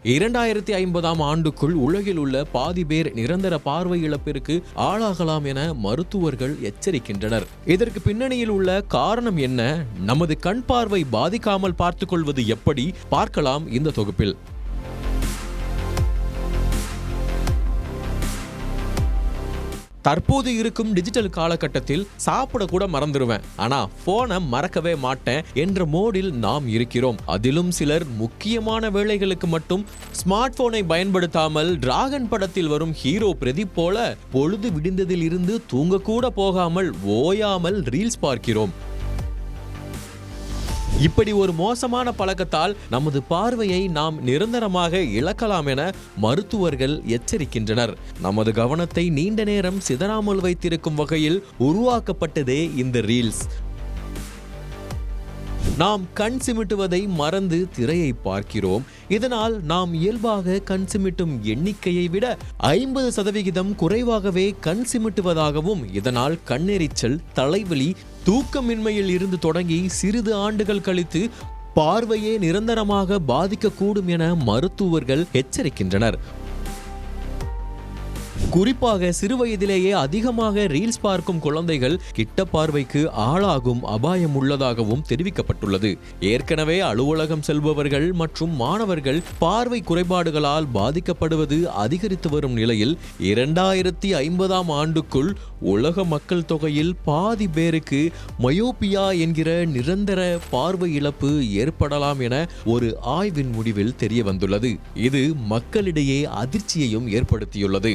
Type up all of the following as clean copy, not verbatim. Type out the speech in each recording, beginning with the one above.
2050ஆம் ஆண்டுக்குள் உலகில் உள்ள பாதி பேர் நிரந்தர பார்வை இழப்பிற்கு ஆளாகலாம் என மருத்துவர்கள் எச்சரிக்கின்றனர். இதற்கு பின்னணியில் உள்ள காரணம் என்ன, நமது கண் பார்வை பாதிக்காமல் பார்த்துக் கொள்வது எப்படி, பார்க்கலாம் இந்த தொகுப்பில். தற்போது இருக்கும் டிஜிட்டல் காலகட்டத்தில் சாப்பிட கூட மறந்துடுவேன், ஆனா போனை மறக்கவே மாட்டேன் என்ற மோடில் நாம் இருக்கிறோம். அதிலும் சிலர் முக்கியமான வேலைகளுக்கு மட்டும் ஸ்மார்ட் போனை பயன்படுத்தாமல் டிராகன் படத்தில் வரும் ஹீரோ பிரதீப் போல பொழுது விடிந்ததில் இருந்து தூங்க கூட போகாமல் ஓயாமல் ரீல்ஸ் பார்க்கிறோம். இப்படி ஒரு மோசமான பழக்கத்தால் நமது பார்வையை நாம் நிரந்தரமாக இழக்கலாம் என மருத்துவர்கள் எச்சரிக்கின்றனர். நமது கவனத்தை நீண்ட நேரம் சிதறாமல் வைத்திருக்கும் வகையில் உருவாக்கப்பட்டதே இந்த ரீல்ஸ். நாம் கண் சிமிட்டுவதை மறந்து திரையை பார்க்கிறோம். இதனால் நாம் இயல்பாக கண் சிமிட்டும் எண்ணிக்கையை விட 50% குறைவாகவே கண் சிமிட்டுவதாகவும், இதனால் கண்ணெரிச்சல், தலைவலி, தூக்கமின்மையில் இருந்து தொடங்கி சிறிது ஆண்டுகள் கழித்து பார்வையே நிரந்தரமாக பாதிக்கக்கூடும் என மருத்துவர்கள் எச்சரிக்கின்றனர். குறிப்பாக சிறுவயதிலேயே அதிகமாக ரீல்ஸ் பார்க்கும் குழந்தைகள் கிட்ட பார்வைக்கு ஆளாகும் அபாயம் உள்ளதாகவும் தெரிவிக்கப்பட்டுள்ளது. ஏற்கனவே அலுவலகம் செல்பவர்கள் மற்றும் மாணவர்கள் பார்வை குறைபாடுகளால் பாதிக்கப்படுவது அதிகரித்து வரும் நிலையில் 2050ஆம் ஆண்டுக்குள் உலக மக்கள் தொகையில் பாதி பேருக்கு மயோபியா என்கிற நிரந்தர பார்வை இழப்பு ஏற்படலாம் என ஒரு ஆய்வின் முடிவில் தெரிய வந்துள்ளது. இது மக்களிடையே அதிர்ச்சியையும் ஏற்படுத்தியுள்ளது.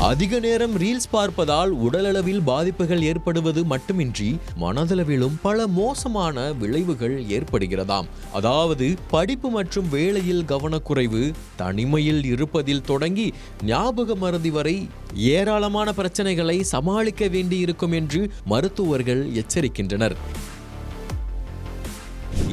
அதிக நேரம் ரீல்ஸ் பார்ப்பதால் உடலளவில் பாதிப்புகள் ஏற்படுவது மட்டுமின்றி மனதளவிலும் பல மோசமான விளைவுகள் ஏற்படுகிறதாம். அதாவது படிப்பு மற்றும் வேலையில் கவனக்குறைவு, தனிமையில் இருப்பதில் தொடங்கி ஞாபக மறதி வரை ஏராளமான பிரச்சனைகளை சமாளிக்க வேண்டியிருக்கும் என்று மருத்துவர்கள் எச்சரிக்கின்றனர்.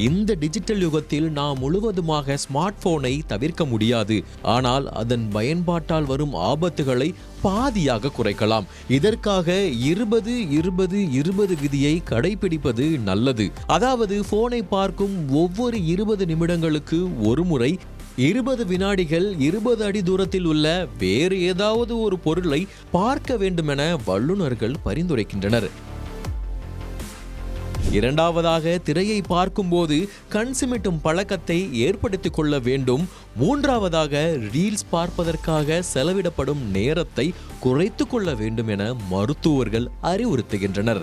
இந்த டிஜிட்டல் யுகத்தில் நாம் முழுவதுமாக ஸ்மார்ட் போனை தவிர்க்க முடியாது. ஆனால் அதன் பயன்பாட்டால் வரும் ஆபத்துகளை பாதியாக குறைக்கலாம். இதற்காக 20-20-20 விதியை கடைபிடிப்பது நல்லது. அதாவது போனை பார்க்கும் ஒவ்வொரு 20 நிமிடங்களுக்கு ஒரு முறை 20 வினாடிகள் 20 அடி தூரத்தில் உள்ள வேறு ஏதாவது ஒரு பொருளை பார்க்க வேண்டுமென வல்லுநர்கள் பரிந்துரைக்கின்றனர். இரண்டாவதாக, திரையை பார்க்கும்போது கண் சிமிட்டும் பழக்கத்தை ஏற்படுத்திக் கொள்ள வேண்டும். மூன்றாவதாக, ரீல்ஸ் பார்ப்பதற்காக செலவிடப்படும் நேரத்தை குறைத்துக் கொள்ள வேண்டும் என மருத்துவர்கள் அறிவுறுத்துகின்றனர்.